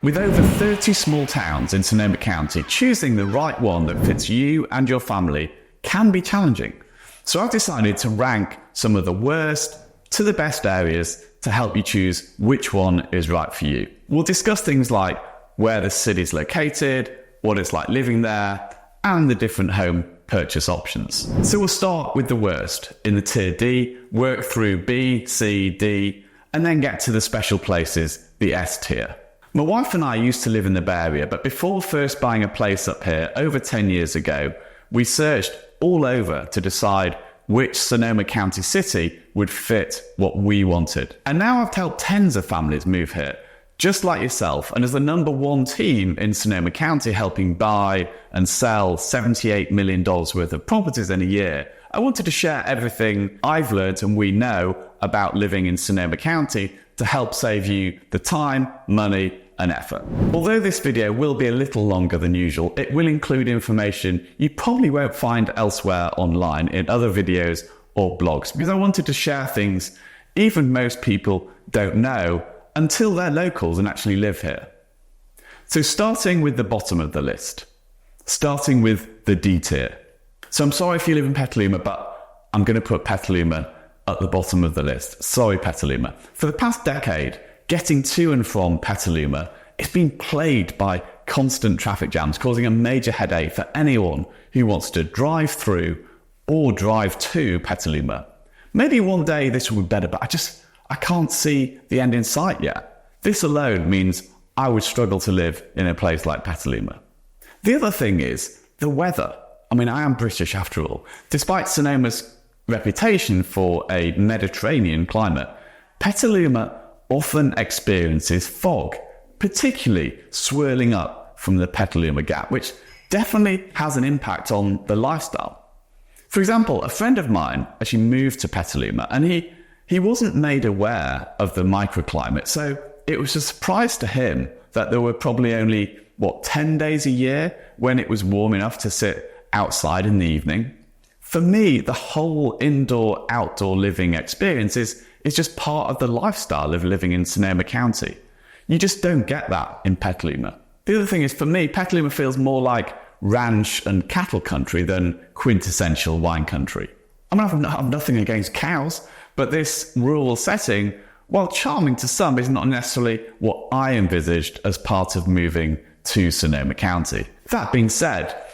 With over 30 small towns in Sonoma County, choosing the right one that fits you and your family can be challenging. So I've decided to rank some of the worst to the best areas to help you choose which one is right for you. We'll discuss things like where the city is located, what it's like living there, and the different home purchase options. So we'll start with the worst in the tier D, work through B, C, D, and then get to the special places, the S tier. My wife and I used to live in the Bay Area, but before first buying a place up here over 10 years ago, we searched all over to decide which Sonoma County city would fit what we wanted. And now I've helped tens of families move here, just like yourself, and as the number one team in Sonoma County helping buy and sell $78 million worth of properties in a year, I wanted to share everything I've learned and we know about living in Sonoma County to help save you the time, money, and effort. Although this video will be a little longer than usual, it will include information you probably won't find elsewhere online in other videos or blogs, because I wanted to share things even most people don't know until they're locals and actually live here. So starting with the bottom of the list, starting with the D tier. So I'm sorry if you live in Petaluma, but I'm going to put Petaluma at the bottom of the list. Sorry, Petaluma. For the past decade, getting to and from Petaluma, it's been plagued by constant traffic jams, causing a major headache for anyone who wants to drive through or drive to Petaluma. Maybe one day this will be better, but I can't see the end in sight yet. This alone means I would struggle to live in a place like Petaluma. The other thing is the weather. I mean, I am British after all. Despite Sonoma's reputation for a Mediterranean climate, Petaluma often experiences fog, particularly swirling up from the Petaluma Gap, which definitely has an impact on the lifestyle. For example, a friend of mine actually moved to Petaluma and he wasn't made aware of the microclimate, so it was a surprise to him that there were probably only, 10 days a year when it was warm enough to sit outside in the evening. For me, the whole indoor-outdoor living experience is just part of the lifestyle of living in Sonoma County. You just don't get that in Petaluma. The other thing is, for me, Petaluma feels more like ranch and cattle country than quintessential wine country. I mean, I have nothing against cows, but this rural setting, while charming to some, is not necessarily what I envisaged as part of moving to Sonoma County. That being said,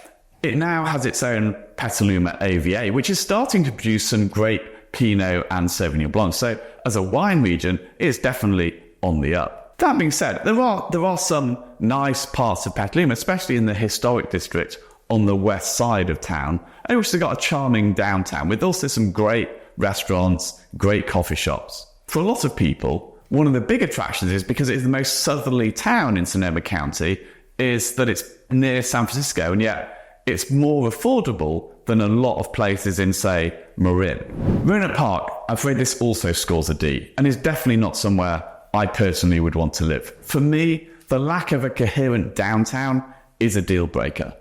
it now has its own Petaluma AVA, which is starting to produce some great Pinot and Sauvignon Blanc. So as a wine region, it is definitely on the up. That being said, there are some nice parts of Petaluma, especially in the historic district on the west side of town. And it's also got a charming downtown with also some great restaurants, great coffee shops. For a lot of people, one of the big attractions is because it is the most southerly town in Sonoma County, is that it's near San Francisco, and yet it's more affordable than a lot of places in, say, Marin. Roanoke Park, I'm afraid this also scores a D, and is definitely not somewhere I personally would want to live. For me, the lack of a coherent downtown is a deal breaker.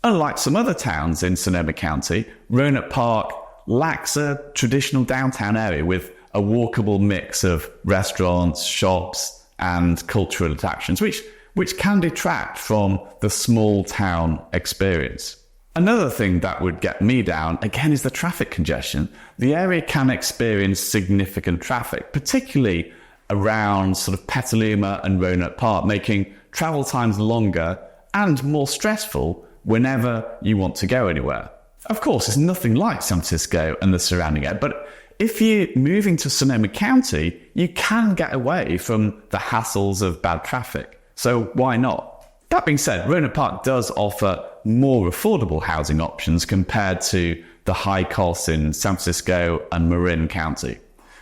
Unlike some other towns in Sonoma County, Roanoke Park lacks a traditional downtown area with a walkable mix of restaurants, shops, and cultural attractions, which can detract from the small town experience. Another thing that would get me down, again, is the traffic congestion. The area can experience significant traffic, particularly around sort of Petaluma and Roanoke Park, making travel times longer and more stressful whenever you want to go anywhere. Of course, it's nothing like San Francisco and the surrounding area, but if you're moving to Sonoma County, you can get away from the hassles of bad traffic. So why not? That being said, Roanoke Park does offer more affordable housing options compared to the high costs in San Francisco and Marin County.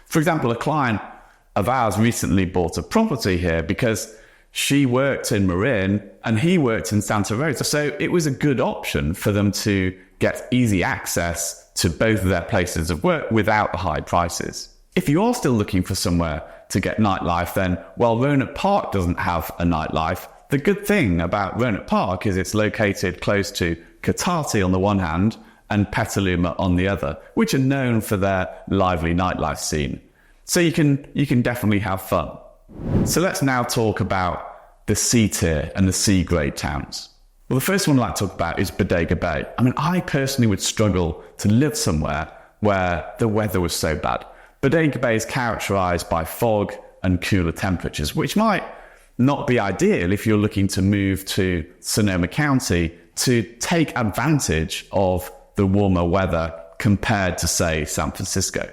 For example, a client of ours recently bought a property here because she worked in Marin and he worked in Santa Rosa. So it was a good option for them to get easy access to both of their places of work without the high prices. If you are still looking for somewhere to get nightlife, then while Roanoke Park doesn't have a nightlife, the good thing about Roanoke Park is it's located close to Cotati on the one hand and Petaluma on the other, which are known for their lively nightlife scene. So you can definitely have fun. So let's now talk about the C tier and the C grade towns? Well, the first one I'd like to talk about is Bodega Bay. I mean, I personally would struggle to live somewhere where the weather was so bad. Bodega Bay is characterized by fog and cooler temperatures, which might not be ideal if you're looking to move to Sonoma County to take advantage of the warmer weather compared to, say, San Francisco.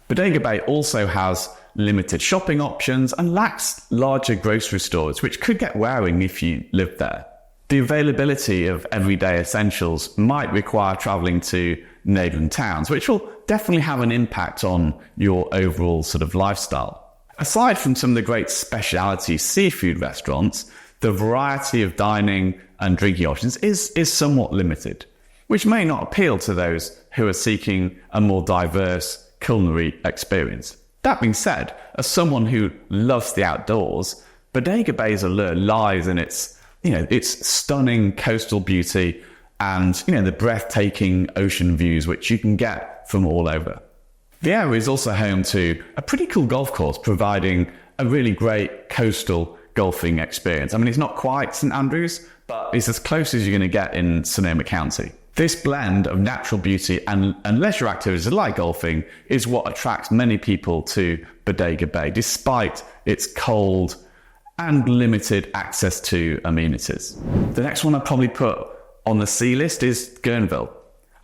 Bodega Bay also has limited shopping options and lacks larger grocery stores, which could get wearing if you lived there. The availability of everyday essentials might require traveling to neighboring towns, which will definitely have an impact on your overall sort of lifestyle. Aside from some of the great specialty seafood restaurants, the variety of dining and drinking options is somewhat limited, which may not appeal to those who are seeking a more diverse culinary experience. That being said, as someone who loves the outdoors, Bodega Bay's allure lies in its stunning coastal beauty and, the breathtaking ocean views which you can get from all over. The area is also home to a pretty cool golf course, providing a really great coastal golfing experience. I mean, it's not quite St. Andrews, but it's as close as you're going to get in Sonoma County. This blend of natural beauty and leisure activities like golfing is what attracts many people to Bodega Bay, despite its cold and limited access to amenities. The next one I'd probably put on the C list is Guerneville.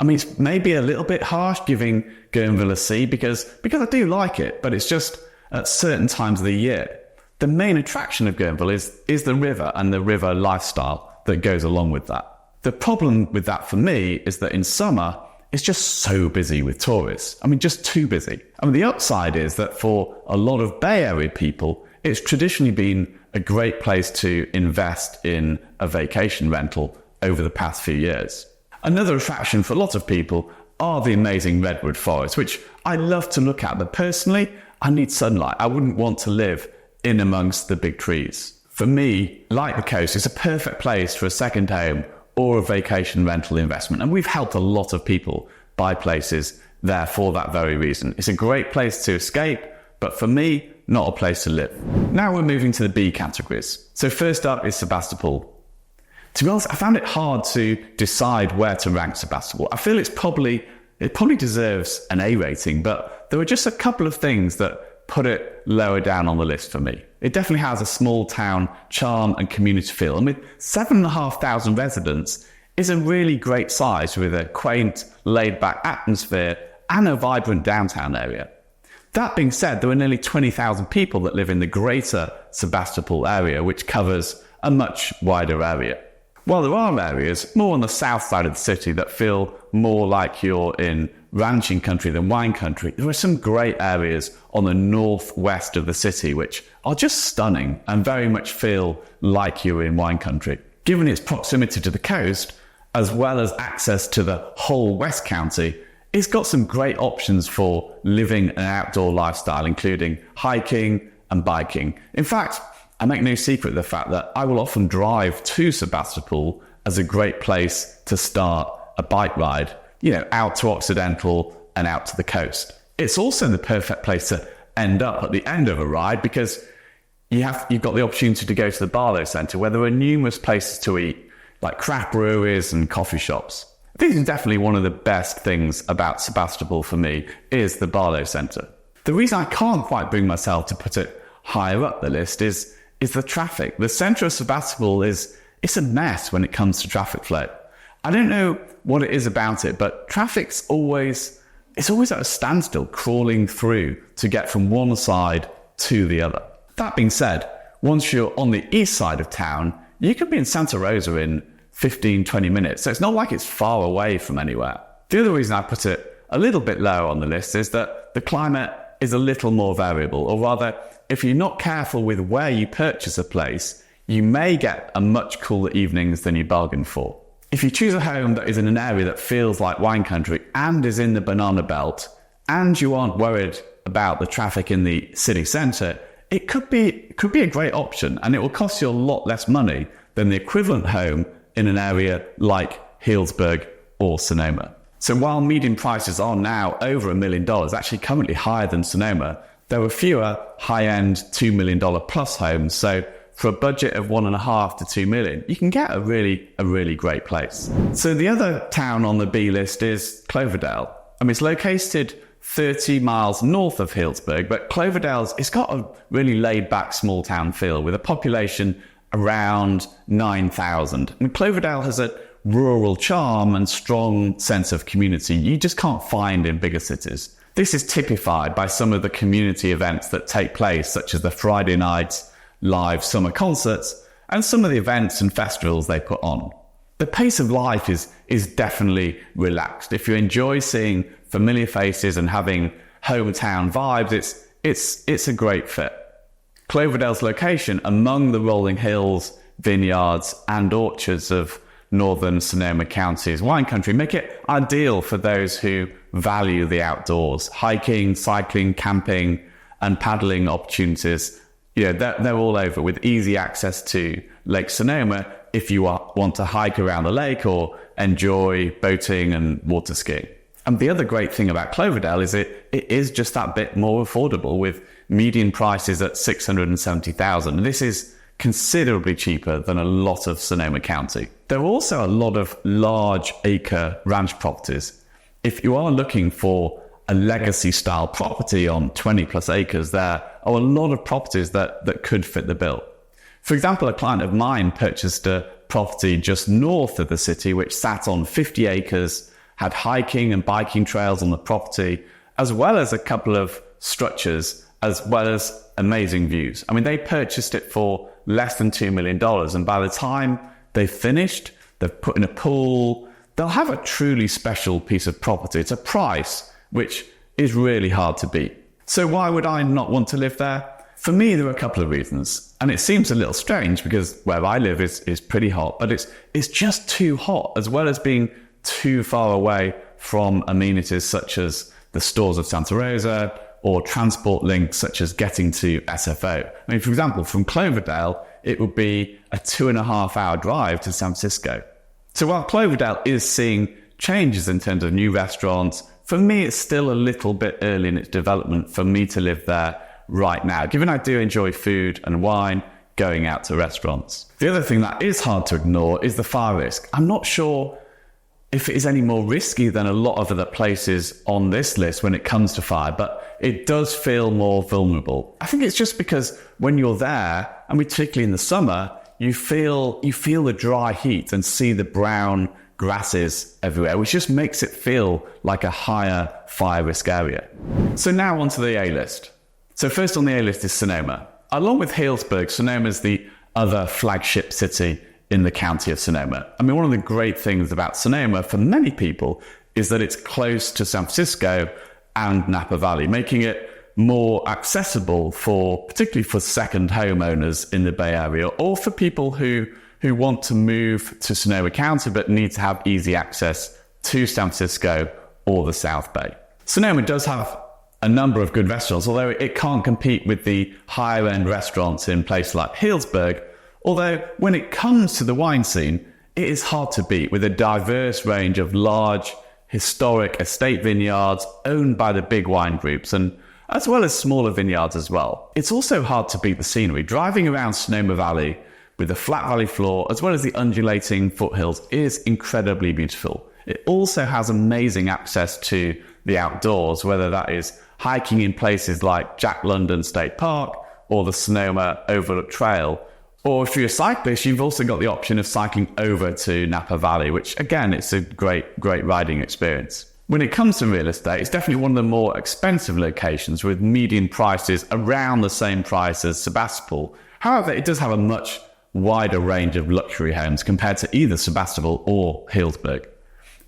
I mean, it's maybe a little bit harsh giving Guerneville a C because I do like it, but it's just at certain times of the year. The main attraction of Guerneville is the river and the river lifestyle that goes along with that. The problem with that for me is that in summer, it's just so busy with tourists. I mean, just too busy. I mean, the upside is that for a lot of Bay Area people, it's traditionally been a great place to invest in a vacation rental over the past few years. Another attraction for a lot of people are the amazing redwood forests, which I love to look at, but personally, I need sunlight. I wouldn't want to live in amongst the big trees. For me, like the coast, it's a perfect place for a second home or a vacation rental investment, and we've helped a lot of people buy places there for that very reason. It's a great place to escape, but for me, not a place to live. Now we're moving to the B categories. So first up is Sebastopol. To be honest, I found it hard to decide where to rank Sebastopol. I feel it probably deserves an A rating, but there were just a couple of things that put it lower down on the list for me. It definitely has a small town charm and community feel, and with 7,500 residents, is a really great size with a quaint, laid-back atmosphere and a vibrant downtown area. That being said, there are nearly 20,000 people that live in the greater Sebastopol area, which covers a much wider area. While there are areas more on the south side of the city that feel more like you're in ranching country than wine country, there are some great areas on the northwest of the city which are just stunning and very much feel like you're in wine country. Given its proximity to the coast, as well as access to the whole West County, it's got some great options for living an outdoor lifestyle, including hiking and biking. In fact, I make no secret of the fact that I will often drive to Sebastopol as a great place to start a bike ride, out to Occidental and out to the coast. It's also the perfect place to end up at the end of a ride because you've got the opportunity to go to the Barlow Centre where there are numerous places to eat, like craft breweries and coffee shops. I think it's definitely one of the best things about Sebastopol for me is the Barlow Centre. The reason I can't quite bring myself to put it higher up the list is the traffic. The centre of Sebastopol it's a mess when it comes to traffic flow. I don't know what it is about it, but traffic's always at a standstill crawling through to get from one side to the other. That being said, once you're on the east side of town, you can be in Santa Rosa in 15-20 minutes, so it's not like it's far away from anywhere. The other reason I put it a little bit lower on the list is that the climate is a little more variable, or rather, if you're not careful with where you purchase a place, you may get a much cooler evenings than you bargained for. If you choose a home that is in an area that feels like wine country and is in the banana belt, and you aren't worried about the traffic in the city centre, it could be a great option, and it will cost you a lot less money than the equivalent home in an area like Healdsburg or Sonoma. So while median prices are now over $1 million, actually currently higher than Sonoma, there were fewer high-end $2 million plus homes. So for a budget of 1.5 to 2 million, you can get a really great place. So the other town on the B list is Cloverdale. I mean, it's located 30 miles north of Healdsburg, but it's got a really laid back small town feel with a population around 9,000. And Cloverdale has a rural charm and strong sense of community you just can't find in bigger cities. This is typified by some of the community events that take place, such as the Friday night live summer concerts and some of the events and festivals they put on. The pace of life is definitely relaxed. If you enjoy seeing familiar faces and having hometown vibes, it's a great fit. Cloverdale's location among the rolling hills, vineyards and orchards of northern Sonoma County's wine country make it ideal for those who value the outdoors. Hiking, cycling, camping and paddling opportunities, they're all over, with easy access to Lake Sonoma if you want to hike around the lake or enjoy boating and water skiing. And the other great thing about Cloverdale is it is just that bit more affordable, with median prices at $670,000. This is considerably cheaper than a lot of Sonoma County. There are also a lot of large acre ranch properties. If you are looking for a legacy style property on 20 plus acres, there are a lot of properties that could fit the bill. For example, a client of mine purchased a property just north of the city, which sat on 50 acres, had hiking and biking trails on the property, as well as a couple of structures, as well as amazing views. I mean, they purchased it for less than $2 million. And by the time they've finished, they've put in a pool, they'll have a truly special piece of property. It's a price which is really hard to beat. So why would I not want to live there? For me, there are a couple of reasons. And it seems a little strange because where I live is pretty hot, but it's just too hot, as well as being too far away from amenities such as the stores of Santa Rosa or transport links such as getting to SFO. I mean, for example, from Cloverdale, it would be a 2.5-hour drive to San Francisco. So while Cloverdale is seeing changes in terms of new restaurants, for me, it's still a little bit early in its development for me to live there right now, given I do enjoy food and wine, going out to restaurants. The other thing that is hard to ignore is the fire risk. I'm not sure if it is any more risky than a lot of other places on this list when it comes to fire, but it does feel more vulnerable. I think it's just because when you're there, and particularly in the summer, you feel the dry heat and see the brown grasses everywhere, which just makes it feel like a higher fire risk area. So now onto the A list. So first on the A list is Sonoma. Along with Healdsburg, Sonoma is the other flagship city in the county of Sonoma. I mean, one of the great things about Sonoma for many people is that it's close to San Francisco and Napa Valley, making it more accessible particularly for second homeowners in the Bay Area, or for people who want to move to Sonoma County but need to have easy access to San Francisco or the South Bay. Sonoma does have a number of good restaurants, although it can't compete with the higher end restaurants in places like Healdsburg. Although when it comes to the wine scene, it is hard to beat, with a diverse range of large historic estate vineyards owned by the big wine groups, and as well as smaller vineyards as well. It's also hard to beat the scenery. Driving around Sonoma Valley with the flat valley floor, as well as the undulating foothills, is incredibly beautiful. It also has amazing access to the outdoors, whether that is hiking in places like Jack London State Park or the Sonoma Overlook Trail. Or if you're a cyclist, you've also got the option of cycling over to Napa Valley, which again, it's a great riding experience. When it comes to real estate, it's definitely one of the more expensive locations, with median prices around the same price as Sebastopol. However, it does have a much wider range of luxury homes compared to either Sebastopol or Healdsburg.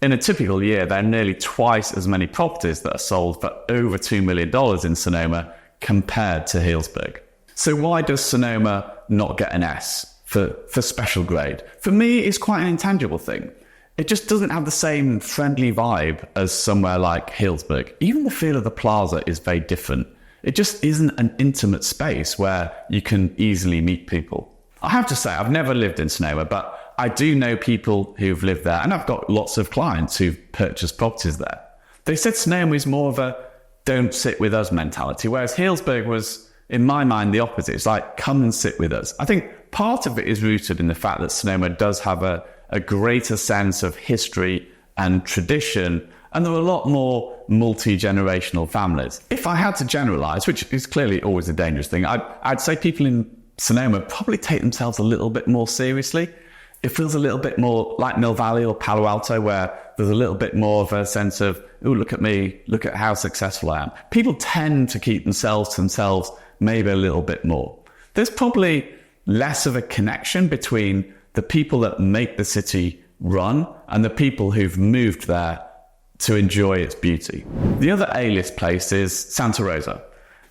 In a typical year, there are nearly twice as many properties that are sold for over $2 million in Sonoma compared to Healdsburg. So why does Sonoma not get an S for special grade? For me, it's quite an intangible thing. It just doesn't have the same friendly vibe as somewhere like Healdsburg. Even the feel of the plaza is very different. It just isn't an intimate space where you can easily meet people. I have to say, I've never lived in Sonoma, but I do know people who've lived there, and I've got lots of clients who've purchased properties there. They said Sonoma is more of a don't sit with us mentality, whereas Healdsburg was, in my mind, the opposite. It's like, come and sit with us. I think part of it is rooted in the fact that Sonoma does have a greater sense of history and tradition, and there are a lot more multi-generational families. If I had to generalize, which is clearly always a dangerous thing, I'd say people in Sonoma probably take themselves a little bit more seriously. It feels a little bit more like Mill Valley or Palo Alto, where there's a little bit more of a sense of, oh, look at me, look at how successful I am. People tend to keep themselves to themselves maybe a little bit more. There's probably less of a connection between the people that make the city run and the people who've moved there to enjoy its beauty. The other A-list place is Santa Rosa.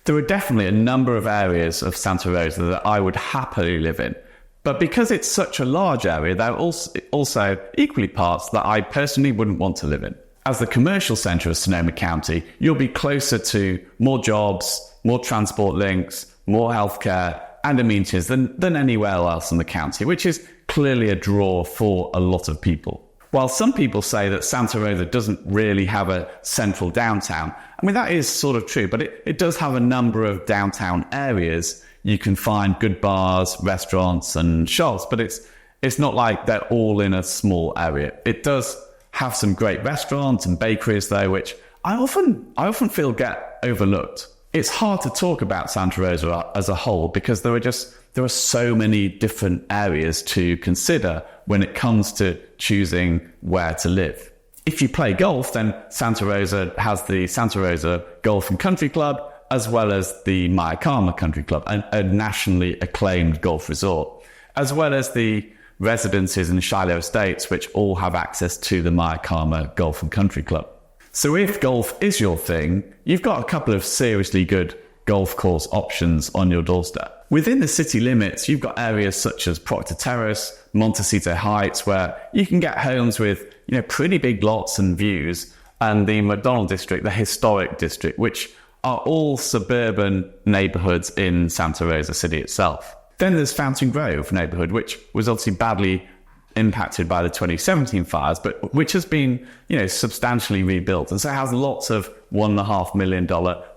There are definitely a number of areas of Santa Rosa that I would happily live in. But because it's such a large area, there are also equally parts that I personally wouldn't want to live in. As the commercial centre of Sonoma County, you'll be closer to more jobs, more transport links, more healthcare and amenities than anywhere else in the county, which is clearly a draw for a lot of people. While some people say that Santa Rosa doesn't really have a central downtown, I mean, that is sort of true, but it does have a number of downtown areas. You can find good bars, restaurants and shops, but it's not like they're all in a small area. It does have some great restaurants and bakeries though, which I often feel get overlooked. It's hard to talk about Santa Rosa as a whole because there are so many different areas to consider when it comes to choosing where to live. If you play golf, then Santa Rosa has the Santa Rosa Golf and Country Club, as well as the Mayakama Country Club, a nationally acclaimed golf resort, as well as the residences in Shiloh Estates, which all have access to the Mayakama Golf and Country Club. So if golf is your thing, you've got a couple of seriously good golf course options on your doorstep. Within the city limits, you've got areas such as Proctor Terrace, Montecito Heights, where you can get homes with, pretty big lots and views, and the McDonald District, the historic district, which are all suburban neighborhoods in Santa Rosa City itself. Then there's Fountain Grove neighborhood, which was obviously badly impacted by the 2017 fires, but which has been, substantially rebuilt. And so it has lots of $1.5 million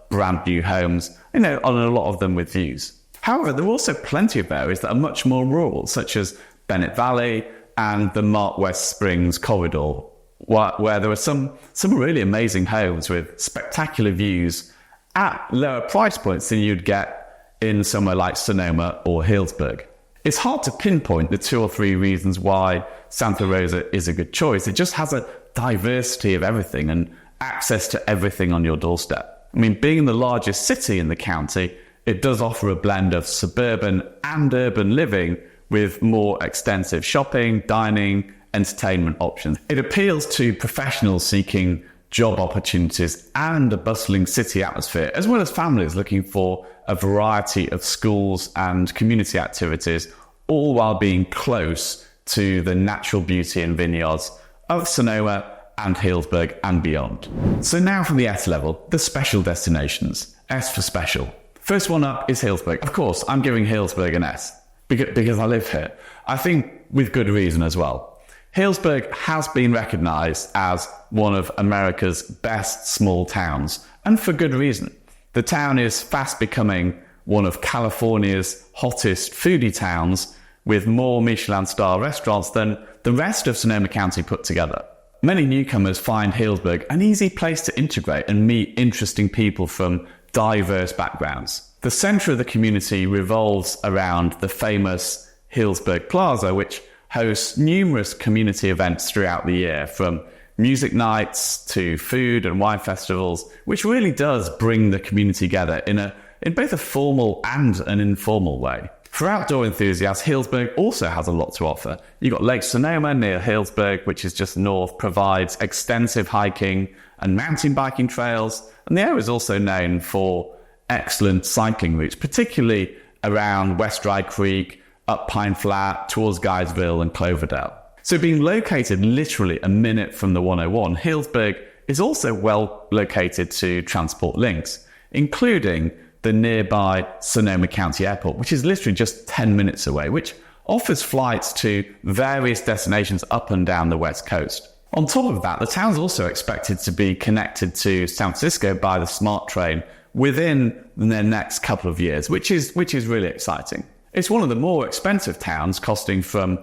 brand new homes, on a lot of them with views. However, there are also plenty of areas that are much more rural, such as Bennett Valley and the Mark West Springs corridor, where there are some really amazing homes with spectacular views at lower price points than you'd get in somewhere like Sonoma or Healdsburg. It's hard to pinpoint the 2 or 3 reasons why Santa Rosa is a good choice. It just has a diversity of everything and access to everything on your doorstep. I mean, being the largest city in the county, it does offer a blend of suburban and urban living with more extensive shopping, dining, entertainment options. It appeals to professionals seeking job opportunities and a bustling city atmosphere, as well as families looking for a variety of schools and community activities, all while being close to the natural beauty and vineyards of Sonoma and Healdsburg and beyond. So now for the S level, the special destinations. S for special. First one up is Healdsburg. Of course, I'm giving Healdsburg an S because I live here. I think with good reason as well. Healdsburg has been recognised as one of America's best small towns, and for good reason. The town is fast becoming one of California's hottest foodie towns, with more Michelin star restaurants than the rest of Sonoma County put together. Many newcomers find Healdsburg an easy place to integrate and meet interesting people from diverse backgrounds. The centre of the community revolves around the famous Healdsburg Plaza, which hosts numerous community events throughout the year, from music nights to food and wine festivals, which really does bring the community together in both a formal and an informal way. For outdoor enthusiasts, Healdsburg also has a lot to offer. You've got Lake Sonoma near Healdsburg, which is just north, provides extensive hiking and mountain biking trails, and the area is also known for excellent cycling routes, particularly around West Dry Creek, up Pine Flat, towards Guysville and Cloverdale. So being located literally a minute from the 101, Healdsburg is also well located to transport links, including the nearby Sonoma County Airport, which is literally just 10 minutes away, which offers flights to various destinations up and down the West Coast. On top of that, the town's also expected to be connected to San Francisco by the SMART train within the next couple of years, which is really exciting. It's one of the more expensive towns, costing from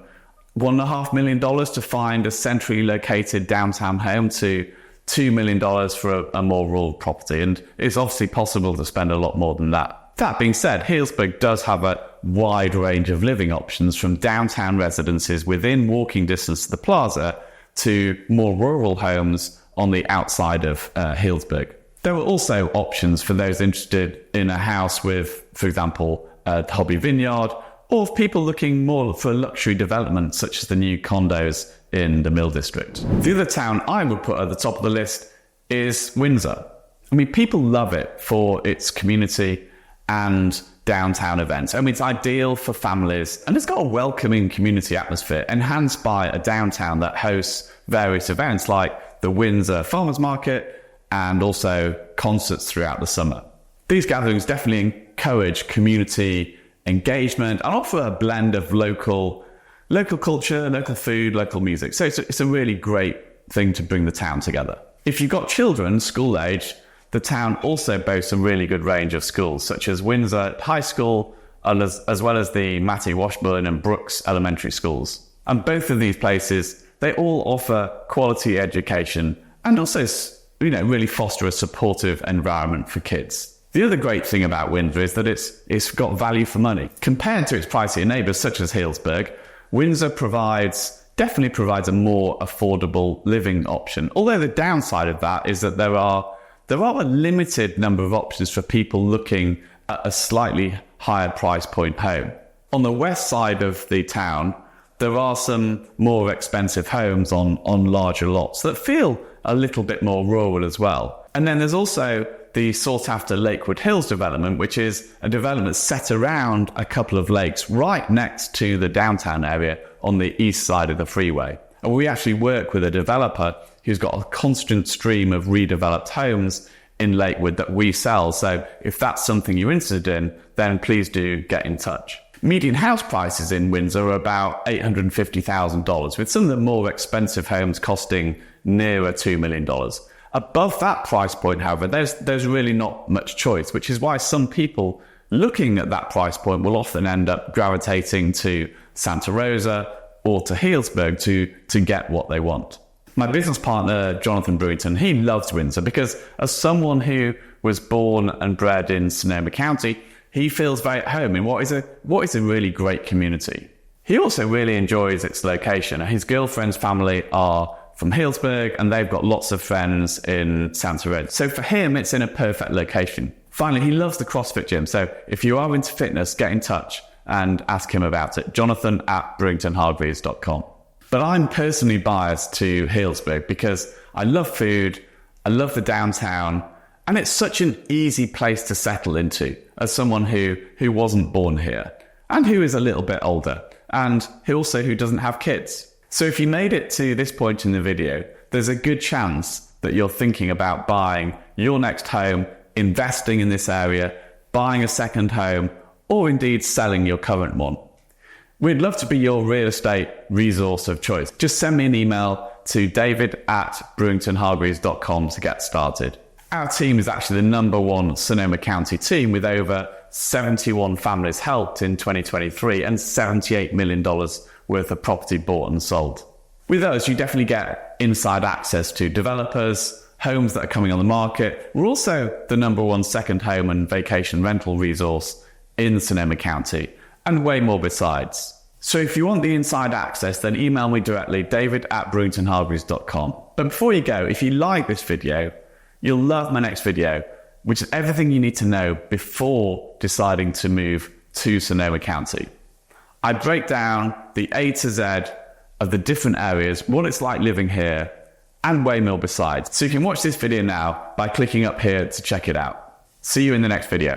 $1.5 million to find a centrally located downtown home to $2 million for a more rural property. And it's obviously possible to spend a lot more than that. That being said, Healdsburg does have a wide range of living options, from downtown residences within walking distance to the plaza to more rural homes on the outside of Healdsburg. There are also options for those interested in a house with, for example, a hobby vineyard, or people looking more for luxury development, such as the new condos in the Mill District. The other town I would put at the top of the list is Windsor. I mean, people love it for its community and downtown events. I mean, it's ideal for families, and it's got a welcoming community atmosphere, enhanced by a downtown that hosts various events like the Windsor Farmers Market and also concerts throughout the summer. These gatherings definitely encourage community engagement and offer a blend of local culture, local food, local music. So it's a really great thing to bring the town together. If you've got children school age, the town also boasts a really good range of schools, such as Windsor High School, as well as the Matty Washburn and Brooks Elementary Schools. And both of these places, they all offer quality education and also, really foster a supportive environment for kids. The other great thing about Windsor is that it's got value for money. Compared to its pricier neighbours such as Healdsburg, Windsor definitely provides a more affordable living option. Although the downside of that is that there are a limited number of options for people looking at a slightly higher price point home. On the west side of the town, there are some more expensive homes on larger lots that feel a little bit more rural as well. And then there's also the sought-after Lakewood Hills development, which is a development set around a couple of lakes right next to the downtown area on the east side of the freeway. And we actually work with a developer who's got a constant stream of redeveloped homes in Lakewood that we sell. So if that's something you're interested in, then please do get in touch. Median house prices in Windsor are about $850,000, with some of the more expensive homes costing nearer $2 million. Above that price point, however, there's really not much choice, which is why some people looking at that price point will often end up gravitating to Santa Rosa or to Healdsburg to get what they want. My business partner, Jonathan Brewington, he loves Windsor because, as someone who was born and bred in Sonoma County, he feels very at home in what is a really great community. He also really enjoys its location. His girlfriend's family are from Healdsburg, and they've got lots of friends in Santa Rosa. So for him, it's in a perfect location. Finally, he loves the CrossFit gym. So if you are into fitness, get in touch and ask him about it. Jonathan@BrewingtonHargreaves.com. But I'm personally biased to Healdsburg because I love food, I love the downtown, and it's such an easy place to settle into as someone who wasn't born here and who is a little bit older and who doesn't have kids. So if you made it to this point in the video, there's a good chance that you're thinking about buying your next home, investing in this area, buying a second home, or indeed selling your current one. We'd love to be your real estate resource of choice. Just send me an email to david@brewingtonhargreaves.com to get started. Our team is actually the #1 Sonoma County team, with over 71 families helped in 2023 and $78 million worth of property bought and sold. With us, you definitely get inside access to developers, homes that are coming on the market. We're also the #1 second home and vacation rental resource in Sonoma County, and way more besides. So if you want the inside access, then email me directly, david@brewingtonhargreaves.com. But before you go, if you like this video, you'll love my next video, which is everything you need to know before deciding to move to Sonoma County. I break down the A to Z of the different areas, what it's like living here, and way more besides. So you can watch this video now by clicking up here to check it out. See you in the next video.